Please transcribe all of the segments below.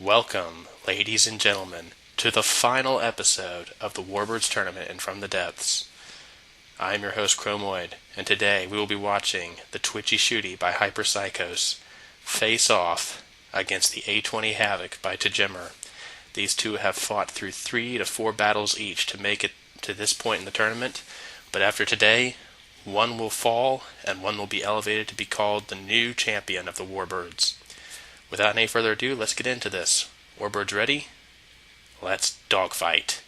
Welcome, ladies and gentlemen, to the final episode of the Warbirds Tournament and From the Depths. I am your host, Chromoid, and today we will be watching the Twitchy-Shooty by Hyperpsychos face off against the A-20 Havoc by Tajimmer. These two have fought through 3 to 4 battles each to make it to this point in the tournament, but after today, one will fall and one will be elevated to be called the new champion of the Warbirds. Without any further ado, let's get into this. Warbirds ready? Let's dogfight.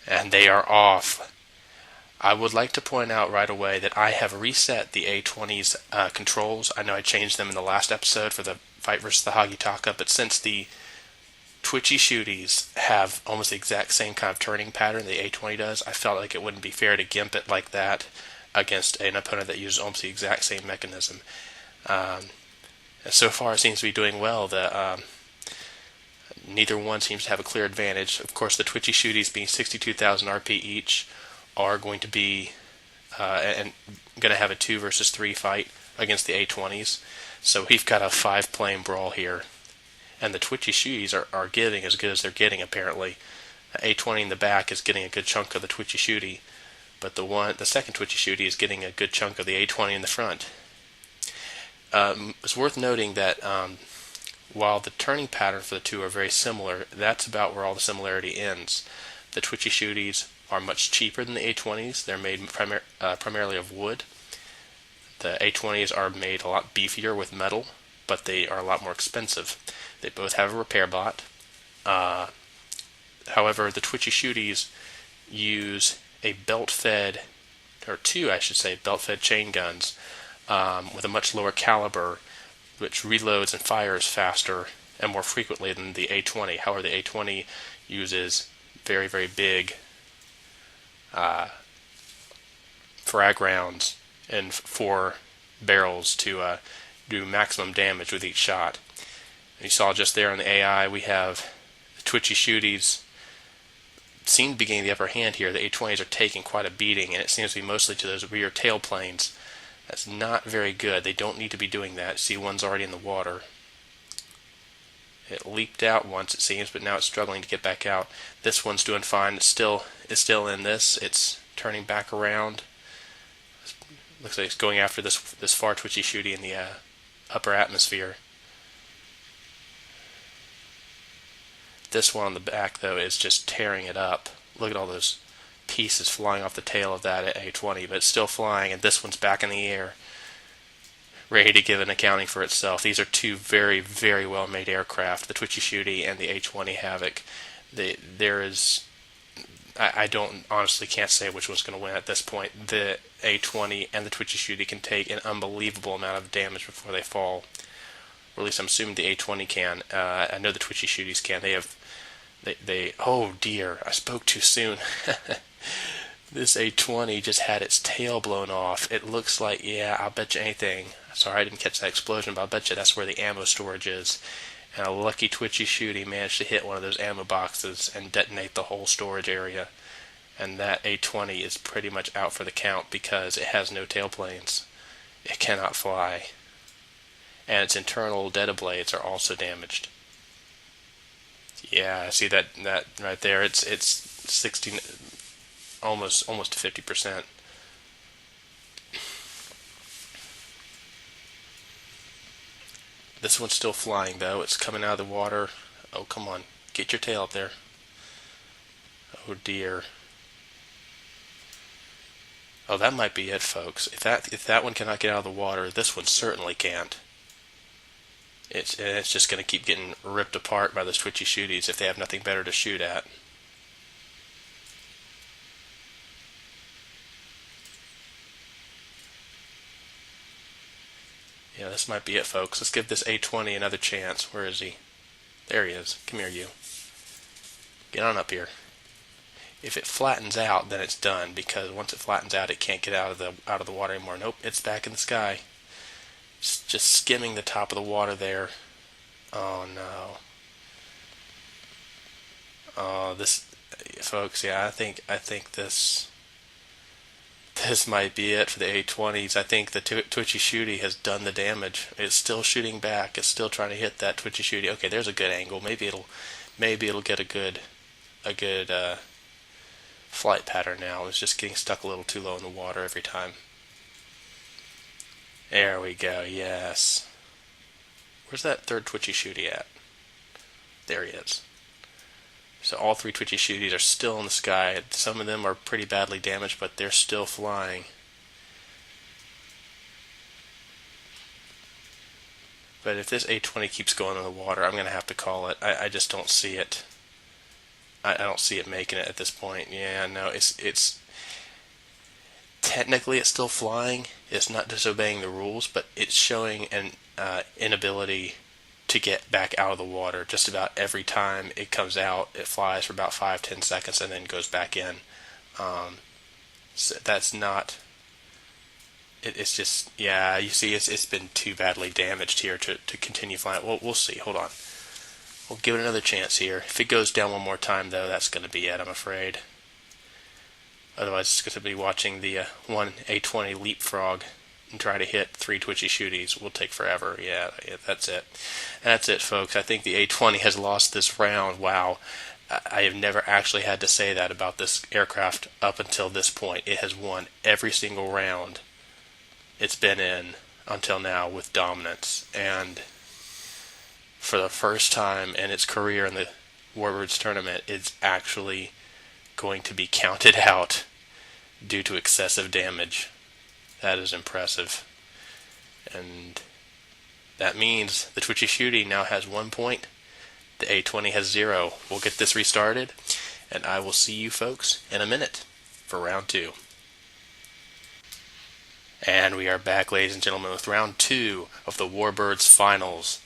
And they are off. I would like to point out right away that I have reset the A-20's controls. I know I changed them in the last episode for the fight versus the Hagitaka, but since the Twitchy-Shooties have almost the exact same kind of turning pattern the A-20 does, I felt like it wouldn't be fair to gimp it like that against an opponent that uses almost the exact same mechanism. So far it seems to be doing well. Neither one seems to have a clear advantage. Of course, the Twitchy-Shooties, being 62,000 RP each, are going to be going to have a 2 versus 3 fight against the A-20s. So we've got a 5-plane brawl here. And the Twitchy-Shooties are getting as good as they're getting, apparently. A-20 in the back is getting a good chunk of the Twitchy-Shooty, but the second Twitchy-Shooty is getting a good chunk of the A-20 in the front. It's worth noting that while the turning pattern for the two are very similar, that's about where all the similarity ends. The Twitchy-Shooties are much cheaper than the A-20s. They're made primarily of wood. The A-20s are made a lot beefier with metal, but they are a lot more expensive. They both have a repair bot. However, the Twitchy-Shooties use a belt-fed, or two, I should say, belt-fed chain guns with a much lower caliber, which reloads and fires faster and more frequently than the A-20. However, the A-20 uses very, very big frag rounds and 4 barrels to do maximum damage with each shot. And you saw just there on the AI, we have the Twitchy-Shooties seem to be gaining the upper hand here. The A-20s are taking quite a beating, and it seems to be mostly to those rear tail planes. That's not very good. They don't need to be doing that. See, one's already in the water. It leaped out once, it seems, but now it's struggling to get back out. This one's doing fine. It's still in this. It's turning back around. Looks like it's going after this far Twitchy-Shooty in the upper atmosphere. This one on the back, though, is just tearing it up. Look at all those pieces flying off the tail of that A-20, but it's still flying, and this one's back in the air, ready to give an accounting for itself. These are two very, very well-made aircraft, the Twitchy-Shooty and the A-20 Havoc. I don't honestly can't say which one's going to win at this point. The A-20 and the Twitchy-Shooty can take an unbelievable amount of damage before they fall. Or at least I'm assuming the A-20 can. I know the Twitchy-Shooties can. Oh dear, I spoke too soon. This A-20 just had its tail blown off. It looks like, yeah, I'll bet you anything. Sorry I didn't catch that explosion, but I'll bet you that's where the ammo storage is. And a lucky Twitchy-Shooty managed to hit one of those ammo boxes and detonate the whole storage area. And that A-20 is pretty much out for the count because it has no tailplanes. It cannot fly. And its internal data blades are also damaged. Yeah, see that right there. It's 16, almost to 50%. This one's still flying though. It's coming out of the water. Oh, come on, get your tail up there. Oh dear. Oh, that might be it, folks. If that one cannot get out of the water, this one certainly can't. It's just going to keep getting ripped apart by those Twitchy-Shooties if they have nothing better to shoot at. Yeah, this might be it, folks. Let's give this A-20 another chance. Where is he? There he is. Come here, you. Get on up here. If it flattens out, then it's done, because once it flattens out, it can't get out of the water anymore. Nope, it's back in the sky. Just skimming the top of the water there. Oh no. Oh, this, folks. Yeah, I think this This might be it for the A-20s. I think the Twitchy-Shooty has done the damage. It's still shooting back. It's still trying to hit that Twitchy-Shooty. Okay, there's a good angle. Maybe it'll get a good flight pattern now. It's just getting stuck a little too low in the water every time. There we go. Yes. Where's that third Twitchy-Shooty at? There he is. So all three Twitchy-Shooties are still in the sky. Some of them are pretty badly damaged, but they're still flying. But if this A-20 keeps going in the water, I'm going to have to call it. I just don't see it. I don't see it making it at this point. Yeah, no, it's technically it's still flying. It's not disobeying the rules, but it's showing an inability to get back out of the water. Just about every time it comes out, it flies for about 5-10 seconds and then goes back in. So that's not. It's just, yeah, you see, it's been too badly damaged here to continue flying. We'll see. Hold on. We'll give it another chance here. If it goes down one more time, though, that's going to be it, I'm afraid. Otherwise, it's going to be watching the one A-20 leapfrog and try to hit three Twitchy-Shooties. Will take forever. Yeah, that's it. That's it, folks. I think the A-20 has lost this round. Wow. I have never actually had to say that about this aircraft up until this point. It has won every single round it's been in until now with dominance. And for the first time in its career in the Warbirds Tournament, it's actually going to be counted out due to excessive damage. That is impressive. And that means the Twitchy-Shooty now has 1 point. The A-20 has 0. We'll get this restarted, and I will see you folks in a minute for round 2. And we are back, ladies and gentlemen, with round 2 of the Warbirds Finals.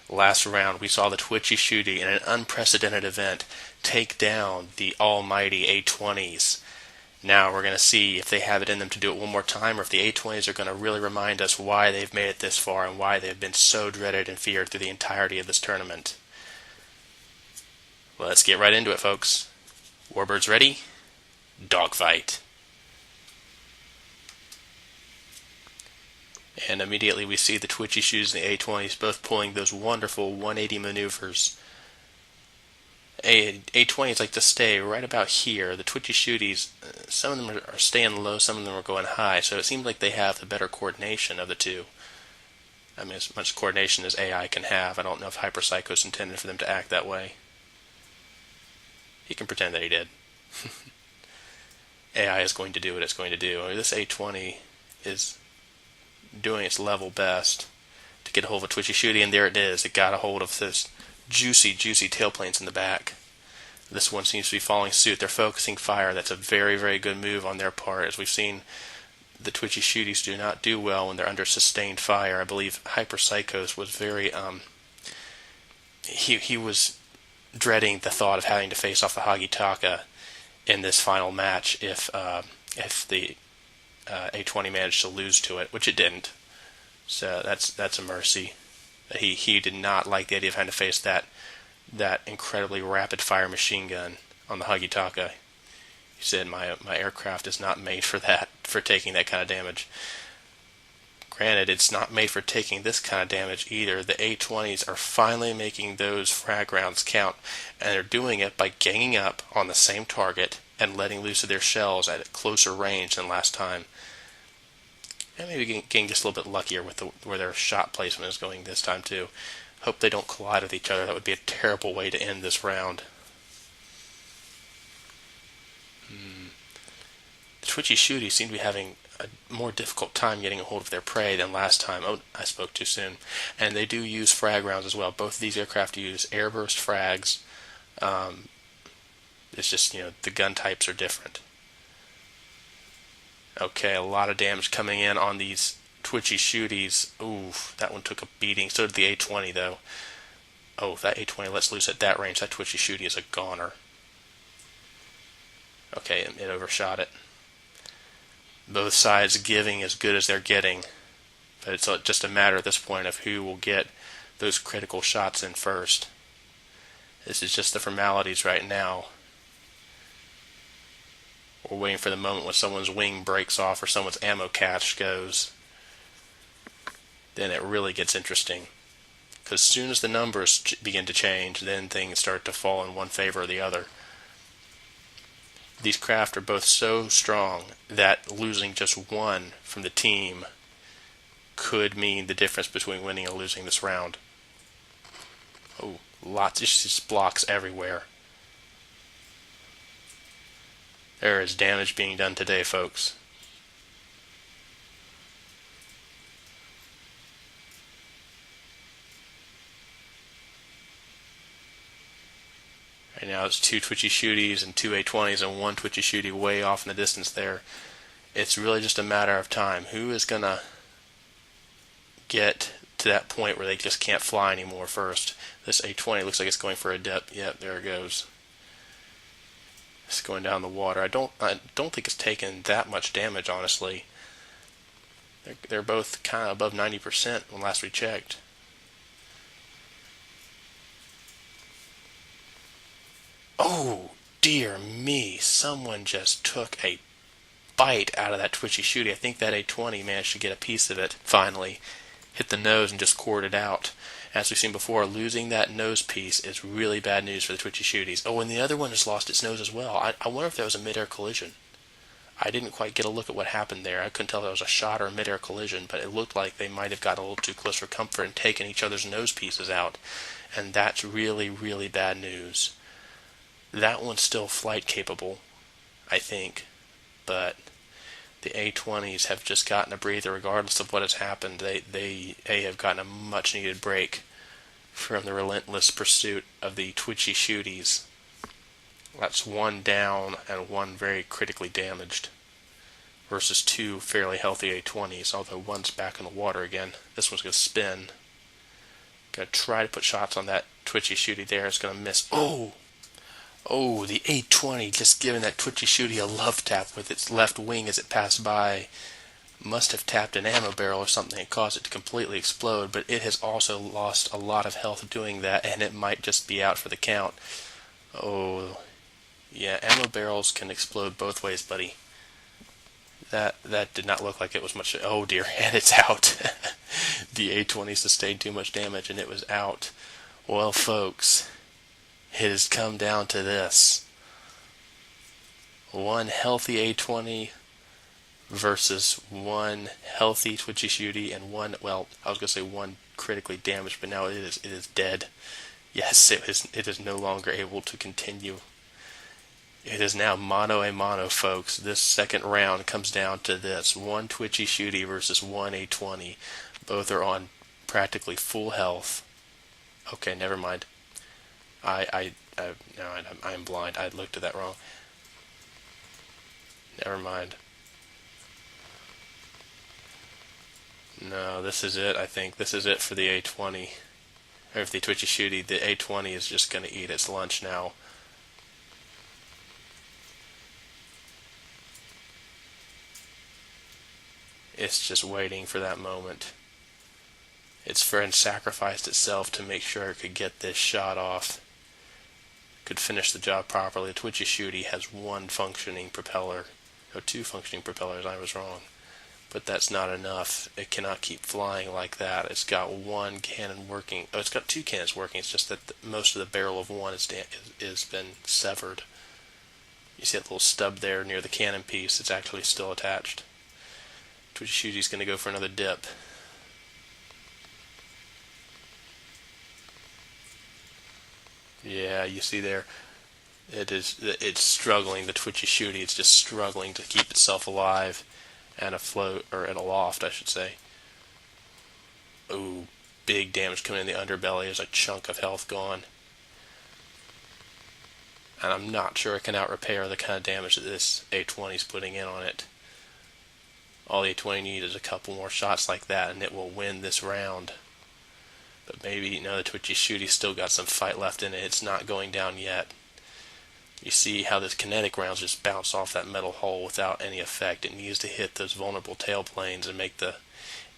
Last round, we saw the Twitchy-Shooty in an unprecedented event take down the almighty A-20s. Now we're going to see if they have it in them to do it one more time, or if the A-20s are going to really remind us why they've made it this far and why they've been so dreaded and feared through the entirety of this tournament. Let's get right into it, folks. Warbirds ready? Dogfight. And immediately we see the Twitchy-Shooties and the A-20s both pulling those wonderful 180 maneuvers. A-20s like to stay right about here. The Twitchy-Shooties, some of them are staying low, some of them are going high, so it seems like they have the better coordination of the two. I mean, as much coordination as AI can have. I don't know if Hyperpsycho's intended for them to act that way. He can pretend that he did. AI is going to do what it's going to do. I mean, this A-20 is doing its level best to get a hold of a Twitchy-Shooty, and there it is. It got a hold of this juicy tailplanes in the back. This one seems to be following suit. They're focusing fire. That's a very, very good move on their part. As we've seen, the Twitchy-Shooties do not do well when they're under sustained fire. I believe Hyperpsychos was very he was dreading the thought of having to face off the Hagitaka in this final match if the A-20 managed to lose to it, which it didn't. So that's a mercy. He did not like the idea of having to face that incredibly rapid fire machine gun on the Hagitaka. He said, my aircraft is not made for that, for taking that kind of damage. Granted, it's not made for taking this kind of damage either. The A-20s are finally making those frag rounds count, and they're doing it by ganging up on the same target and letting loose of their shells at a closer range than last time. And maybe getting just a little bit luckier with where their shot placement is going this time too. Hope they don't collide with each other. That would be a terrible way to end this round. The Twitchy-Shooty seem to be having a more difficult time getting a hold of their prey than last time. Oh, I spoke too soon. And they do use frag rounds as well. Both of these aircraft use airburst frags. It's just, the gun types are different. Okay, a lot of damage coming in on these Twitchy-Shooties. Ooh, that one took a beating. So did the A-20, though. Oh, if that A-20 lets loose at that range, that Twitchy-Shooty is a goner. Okay, it overshot it. Both sides giving as good as they're getting. But it's just a matter at this point of who will get those critical shots in first. This is just the formalities right now. or waiting for the moment when someone's wing breaks off or someone's ammo cache goes, then it really gets interesting. Because as soon as the numbers begin to change, then things start to fall in one favor or the other. These craft are both so strong that losing just one from the team could mean the difference between winning and losing this round. Oh, lots of just blocks everywhere. There is damage being done today, folks. Right now it's 2 Twitchy-Shooties and 2 A-20s and 1 Twitchy-Shooty way off in the distance there. It's really just a matter of time. Who is going to get to that point where they just can't fly anymore first? This A-20 looks like it's going for a dip. Yep, there it goes. It's going down the water. I don't think it's taken that much damage, honestly. They're both kind of above 90% when last we checked. Oh, dear me. Someone just took a bite out of that Twitchy-Shooty. I think that A-20 managed to get a piece of it, finally. Hit the nose and just cored it out. As we've seen before, losing that nose piece is really bad news for the Twitchy-Shooties. Oh, and the other one has lost its nose as well. I wonder if that was a mid-air collision. I didn't quite get a look at what happened there. I couldn't tell if it was a shot or a mid-air collision, but it looked like they might have got a little too close for comfort and taken each other's nose pieces out. And that's really, really bad news. That one's still flight capable, I think, but the A-20s have just gotten a breather regardless of what has happened. They have gotten a much needed break from the relentless pursuit of the Twitchy-Shooties. That's one down and one very critically damaged versus 2 fairly healthy A-20s, although one's back in the water again. This one's going to spin. Going to try to put shots on that Twitchy-Shooty there. It's going to miss. Oh, the A-20 just giving that Twitchy-Shooty a love tap with its left wing as it passed by. Must have tapped an ammo barrel or something and caused it to completely explode, but it has also lost a lot of health doing that, and it might just be out for the count. Oh, yeah, ammo barrels can explode both ways, buddy. That did not look like it was much. Oh dear, and it's out. The A-20 sustained too much damage, and it was out. Well, folks, it has come down to this. One healthy A-20 versus one healthy Twitchy-Shooty and one, well, I was going to say one critically damaged, but now it is dead. Yes, it is no longer able to continue. It is now mano a mano, folks. This second round comes down to this. One Twitchy-Shooty versus one A-20. Both are on practically full health. Okay, never mind. I'm blind. I looked at that wrong. Never mind. No, this is it, I think. This is it for the A-20. Or if the Twitchy-Shooty, the A-20 is just going to eat its lunch now. It's just waiting for that moment. Its friend sacrificed itself to make sure it could get this shot off. Could finish the job properly. The Twitchy-Shooty has one functioning propeller. Or 2 functioning propellers, I was wrong. But that's not enough. It cannot keep flying like that. It's got one cannon working. Oh, it's got 2 cannons working. It's just that most of the barrel of one is been severed. You see that little stub there near the cannon piece? It's actually still attached. Twitchy-Shooty's going to go for another dip. Yeah, you see there, it's struggling. The Twitchy-Shooty, it's just struggling to keep itself alive and afloat, or and aloft, I should say. Ooh, big damage coming in the underbelly. There's a chunk of health gone. And I'm not sure it can out-repair the kind of damage that this A-20 is putting in on it. All the A-20 needs is a couple more shots like that, and it will win this round. But maybe, the Twitchy-Shooty's still got some fight left in it. It's not going down yet. You see how this kinetic rounds just bounce off that metal hull without any effect. It needs to hit those vulnerable tail planes and make the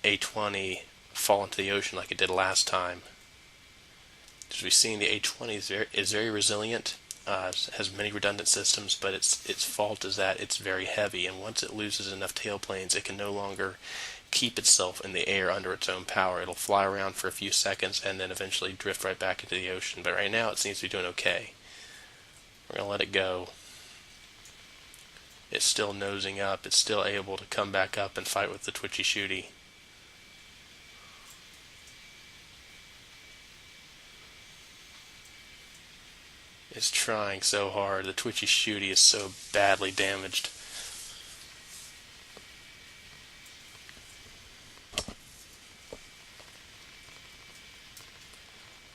A-20 fall into the ocean like it did last time. As we've seen, the A-20 is very resilient. has many redundant systems, but its fault is that it's very heavy, and once it loses enough tailplanes, it can no longer keep itself in the air under its own power. It'll fly around for a few seconds and then eventually drift right back into the ocean. But right now it seems to be doing okay. We're going to let it go. It's still nosing up. It's still able to come back up and fight with the Twitchy-Shooty. It's trying so hard. The Twitchy-Shooty is so badly damaged.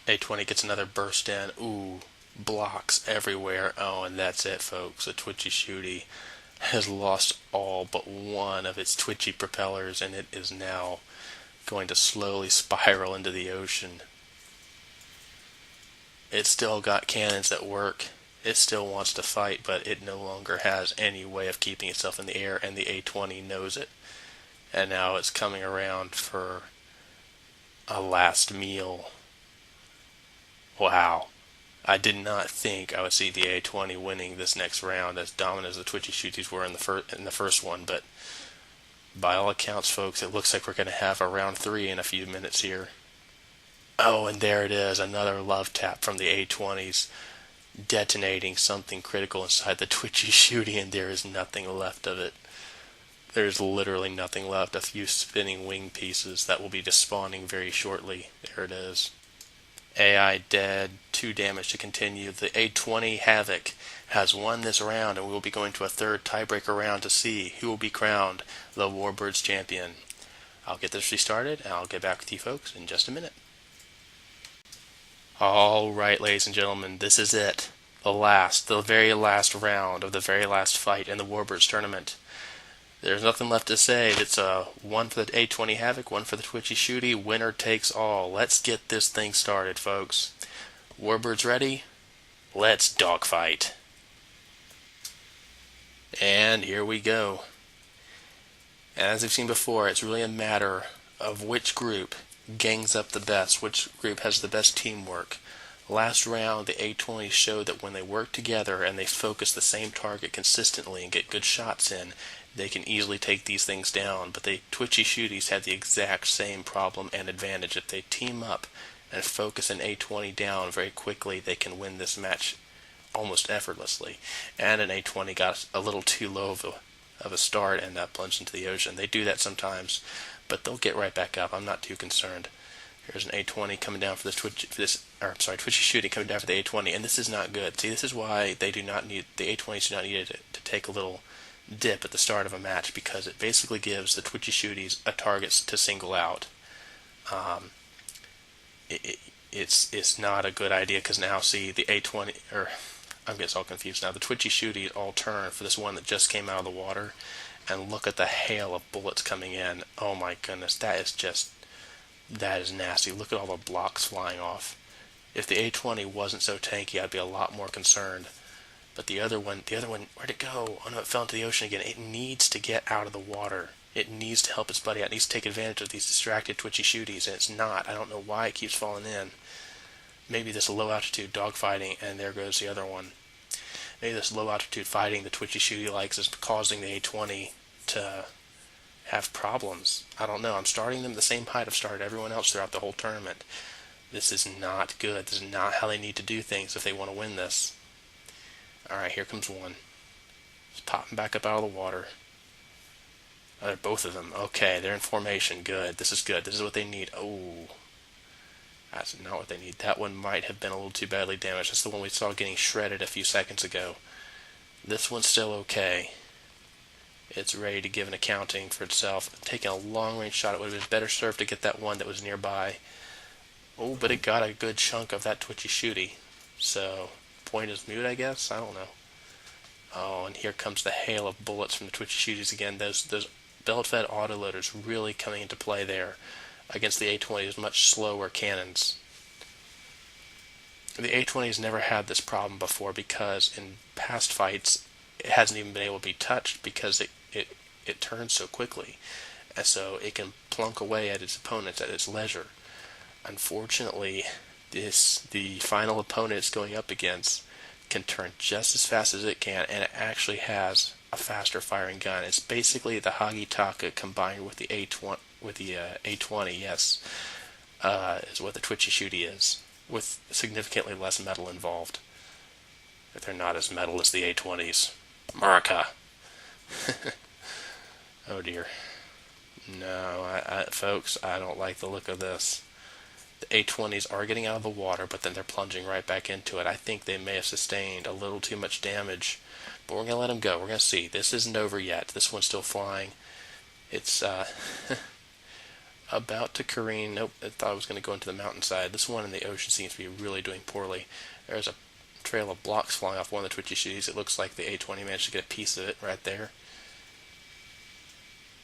A-20 gets another burst in. Ooh, blocks everywhere. Oh, and that's it, folks. The Twitchy-Shooty has lost all but one of its twitchy propellers, and it is now going to slowly spiral into the ocean. It's still got cannons that work. It still wants to fight, but it no longer has any way of keeping itself in the air, and the A-20 knows it. And now it's coming around for a last meal. Wow. I did not think I would see the A-20 winning this next round as dominant as the Twitchy-Shooties were in the first one, but by all accounts, folks, it looks like we're going to have a round 3 in a few minutes here. Oh, and there it is, another love tap from the A-20s, detonating something critical inside the Twitchy-Shooty, and there is nothing left of it. There's literally nothing left, a few spinning wing pieces that will be despawning very shortly. There it is. AI dead, 2 damage to continue. The A-20 Havoc has won this round, and we will be going to a third tiebreaker round to see who will be crowned the Warbirds Champion. I'll get this restarted, and I'll get back with you folks in just a minute. Alright, ladies and gentlemen, this is it. The very last round of the very last fight in the Warbirds Tournament. There's nothing left to say. It's one for the A-20 Havoc, one for the Twitchy-Shooty. Winner takes all. Let's get this thing started, folks. Warbirds ready? Let's dogfight. And here we go. And as we've seen before, it's really a matter of which group gangs up the best, which group has the best teamwork. Last round, the A-20 showed that when they work together and they focus the same target consistently and get good shots in, they can easily take these things down. But the Twitchy-Shooties had the exact same problem and advantage. If they team up and focus an A-20 down very quickly, they can win this match almost effortlessly. And an A-20 got a little too low of a start and plunged into the ocean. They do that sometimes, but they'll get right back up. I'm not too concerned. Here's an A-20 coming down for this Twitchy-Shooty coming down for the A-20, and this is not good. See, this is why the A-20s do not need it to take a little dip at the start of a match, because it basically gives the Twitchy-Shooties a target to single out. It's not a good idea, because now see the A-20, or I'm getting all confused now. The Twitchy-Shooty all turn for this one that just came out of the water, and look at the hail of bullets coming in. Oh my goodness, that is nasty. Look at all the blocks flying off. If the A-20 wasn't so tanky, I'd be a lot more concerned. But the other one, where'd it go? Oh no, it fell into the ocean again. It needs to get out of the water. It needs to help its buddy out. It needs to take advantage of these distracted Twitchy-Shooties, and it's not. I don't know why it keeps falling in. Maybe this low altitude dogfighting, and there goes the other one. Maybe this low altitude fighting the Twitchy-Shooty likes is causing the A-20 to have problems. I don't know. I'm starting them the same height I've started everyone else throughout the whole tournament. This is not good. This is not how they need to do things if they want to win this. Alright, here comes one. Just popping back up out of the water. Oh, they're both of them. Okay, they're in formation. Good. This is good. This is what they need. Oh, that's not what they need. That one might have been a little too badly damaged. That's the one we saw getting shredded a few seconds ago. This one's still okay. It's ready to give an accounting for itself. Taking a long-range shot, it would have been better served to get that one that was nearby. Oh, but it got a good chunk of that Twitchy-Shooty. So, point is moot, I guess? I don't know. Oh, and here comes the hail of bullets from the Twitchy-Shooties again. Those belt-fed autoloaders really coming into play there against the A-20's much slower cannons. The A-20 has never had this problem before because in past fights it hasn't even been able to be touched because it turns so quickly, and so it can plunk away at its opponents at its leisure. Unfortunately, the final opponent it's going up against can turn just as fast as it can, and it actually has a faster firing gun. It's basically the Hagi combined with the A20, yes, is what the Twitchy-Shooty is, with significantly less metal involved. If they're not as metal as the A20s. America! Oh dear. No, folks, I don't like the look of this. The A20s are getting out of the water, but then they're plunging right back into it. I think they may have sustained a little too much damage, but we're going to let them go. We're going to see. This isn't over yet. This one's still flying. It's about to careen. Nope, I thought it was going to go into the mountainside. This one in the ocean seems to be really doing poorly. There's a trail of blocks flying off one of the Twitchy-Shooties. It looks like the A20 managed to get a piece of it right there.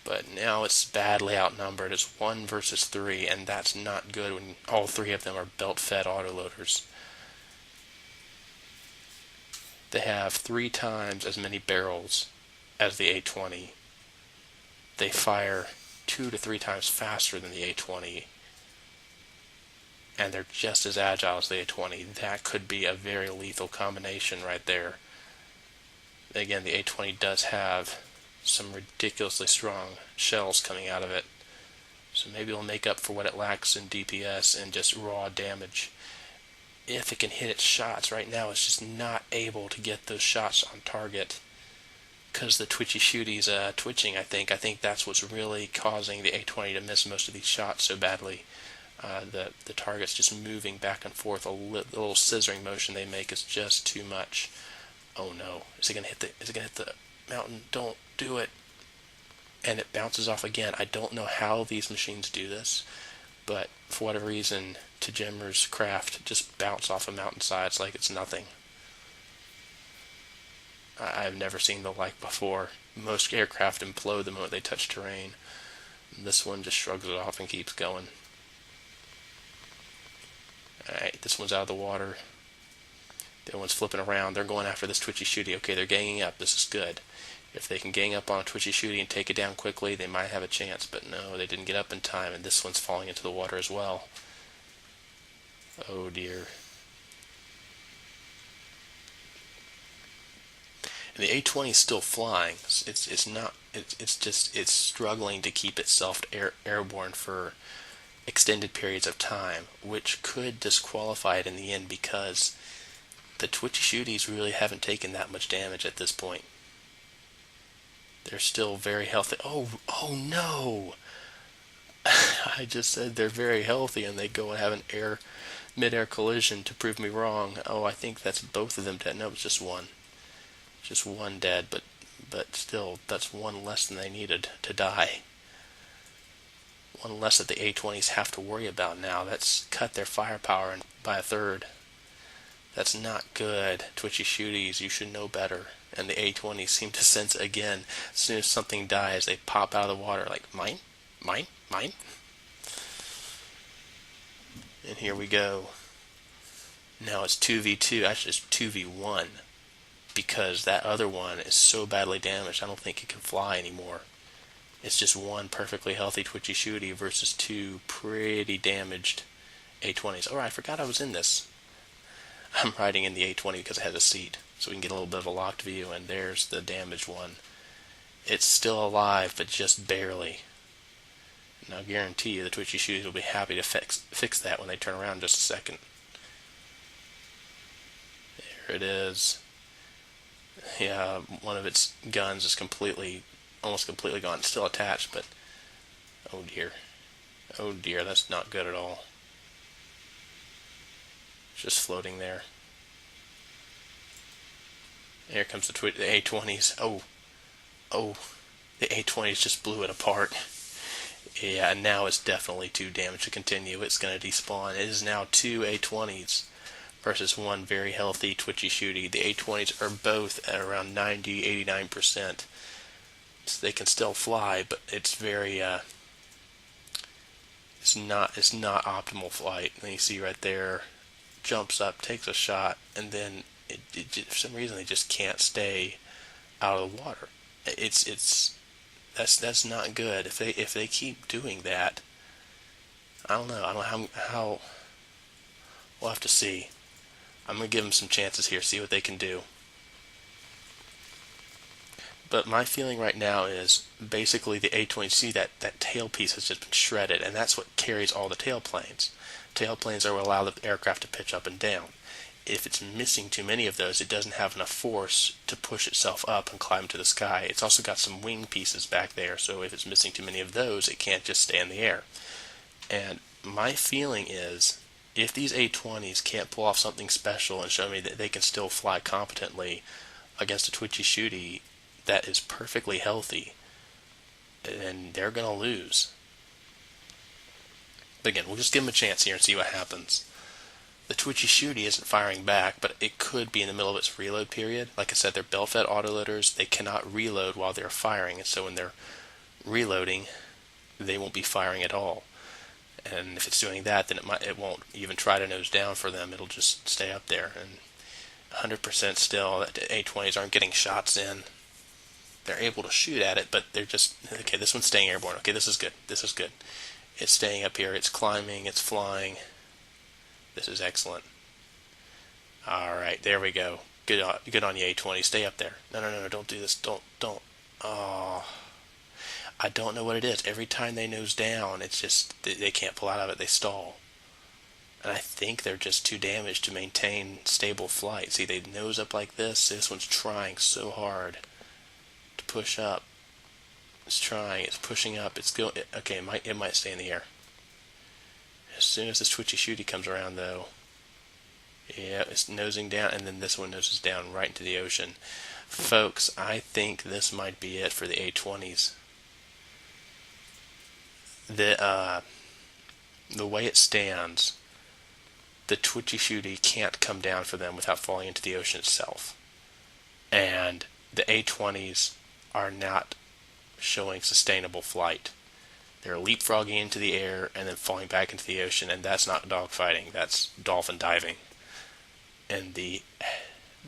But now it's badly outnumbered. It's 1 versus 3, and that's not good when all 3 of them are belt-fed autoloaders. They have 3 times as many barrels as the A20. They fire 2 to 3 times faster than the A20. And they're just as agile as the A20. That could be a very lethal combination right there. Again, the A20 does have some ridiculously strong shells coming out of it, so maybe it'll make up for what it lacks in DPS and just raw damage. If it can hit its shots, right now it's just not able to get those shots on target because the Twitchy-Shooty's twitching. I think that's what's really causing the A20 to miss most of these shots so badly. The target's just moving back and forth. A little scissoring motion they make is just too much. Oh no! Is it gonna hit the mountain? Don't do it. And it bounces off again. I don't know how these machines do this, but for whatever reason, Tajimmer's craft just bounce off of mountainsides like it's nothing. I've never seen the like before. Most aircraft implode the moment they touch terrain. This one just shrugs it off and keeps going. Alright, this one's out of the water. The other one's flipping around. They're going after this Twitchy-Shooty. Okay, they're ganging up. This is good. If they can gang up on a Twitchy-Shooty and take it down quickly, they might have a chance. But no, they didn't get up in time, and this one's falling into the water as well. Oh dear. And the A-20 is still flying. It's struggling to keep itself airborne for extended periods of time, which could disqualify it in the end because the Twitchy-Shooties really haven't taken that much damage at this point. They're still very healthy. Oh no! I just said they're very healthy, and they go and have an mid-air collision to prove me wrong. Oh, I think that's both of them dead. No, it's just one. Just one dead, but still, that's one less than they needed to die. One less that the A-20s have to worry about now. That's cut their firepower by a third. That's not good. Twitchy-Shooties, you should know better. And the A-20s seem to sense it again. As soon as something dies, they pop out of the water like, mine? Mine? Mine? And here we go. Now it's 2v2. Actually, it's 2v1. Because that other one is so badly damaged, I don't think it can fly anymore. It's just one perfectly healthy Twitchy-Shooty versus 2 pretty damaged A-20s. Oh, I forgot I was in this. I'm riding in the A-20 because it has a seat, so we can get a little bit of a locked view, and there's the damaged one. It's still alive, but just barely. And I'll guarantee you the Twitchy-Shooties will be happy to fix that when they turn around in just a second. There it is. Yeah, one of its guns is almost completely gone. It's still attached, but oh dear. Oh dear, that's not good at all. Just floating there. Here comes the A-20s. Oh, the A-20s just blew it apart. Yeah, and now it's definitely too damaged to continue. It's going to despawn. It is now 2 A-20s versus 1 very healthy Twitchy-Shooty. The A-20s are both at around 90-89%. So they can still fly, but it's very it's not optimal flight. And you see right there, jumps up, takes a shot, and then it for some reason they just can't stay out of the water. That's not good. If they keep doing that, I don't know how we'll have to see. I'm going to give them some chances here, see what they can do. But my feeling right now is basically the A-20, see that tail piece has just been shredded, and that's what carries all the tailplanes. Tailplanes are what allow the aircraft to pitch up and down. If it's missing too many of those, it doesn't have enough force to push itself up and climb to the sky. It's also got some wing pieces back there, so if it's missing too many of those, it can't just stay in the air. And my feeling is, if these A-20s can't pull off something special and show me that they can still fly competently against a Twitchy-Shooty that is perfectly healthy, then they're going to lose. But again, we'll just give them a chance here and see what happens. The Twitchy-Shooty isn't firing back, but it could be in the middle of its reload period. Like I said, they're bell-fed autoloaders. They cannot reload while they're firing, and so when they're reloading, they won't be firing at all. And if it's doing that, then it won't even try to nose down for them. It'll just stay up there. And 100% still, the A-20s aren't getting shots in. They're able to shoot at it, but they're just, okay, this one's staying airborne. Okay, this is good. This is good. It's staying up here. It's climbing. It's flying. This is excellent. All right, there we go. Good on you, A-20. Stay up there. No, don't do this. Don't. Oh, I don't know what it is. Every time they nose down, it's just, they can't pull out of it. They stall. And I think they're just too damaged to maintain stable flight. See, they nose up like this. This one's trying so hard to push up. It's trying. It's pushing up. It's going. Okay, it might stay in the air. As soon as this Twitchy-Shooty comes around, though, yeah, it's nosing down, and then this one noses down right into the ocean. Folks, I think this might be it for the A-20s. The way it stands, the Twitchy-Shooty can't come down for them without falling into the ocean itself. And the A-20s are not showing sustainable flight. They're leapfrogging into the air and then falling back into the ocean, and that's not dogfighting, that's dolphin diving. And the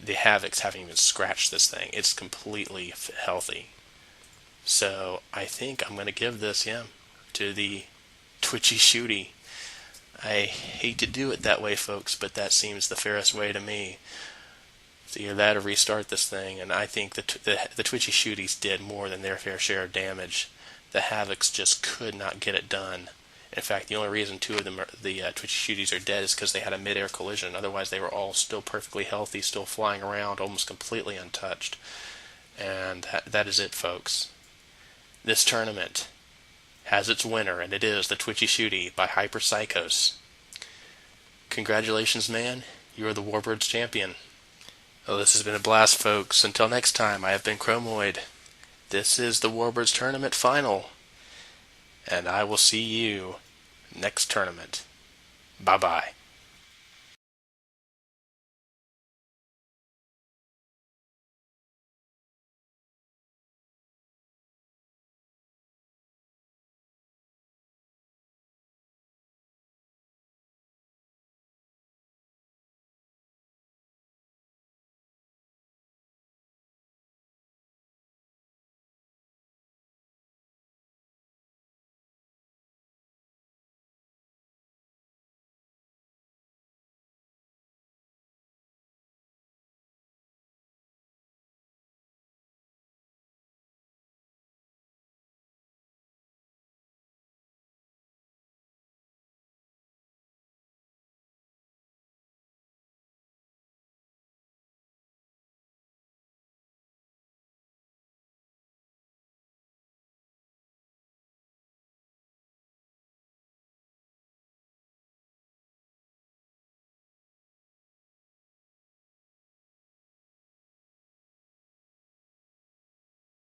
Havocs haven't even scratched this thing. It's completely healthy. So I think I'm going to give this, to the Twitchy-Shooty. I hate to do it that way, folks, but that seems the fairest way to me. So either that or restart this thing, and I think the Twitchy-Shooties did more than their fair share of damage. The Havocs just could not get it done. In fact, the only reason two of them, the Twitchy-Shooties, are dead is because they had a mid-air collision. Otherwise, they were all still perfectly healthy, still flying around, almost completely untouched. And that is it, folks. This tournament has its winner, and it is the Twitchy-Shooty by Hyperpsychos. Congratulations, man. You are the Warbirds Champion. Well, this has been a blast, folks. Until next time, I have been Chromoid. This is the Warbirds Tournament final, and I will see you next tournament. Bye-bye.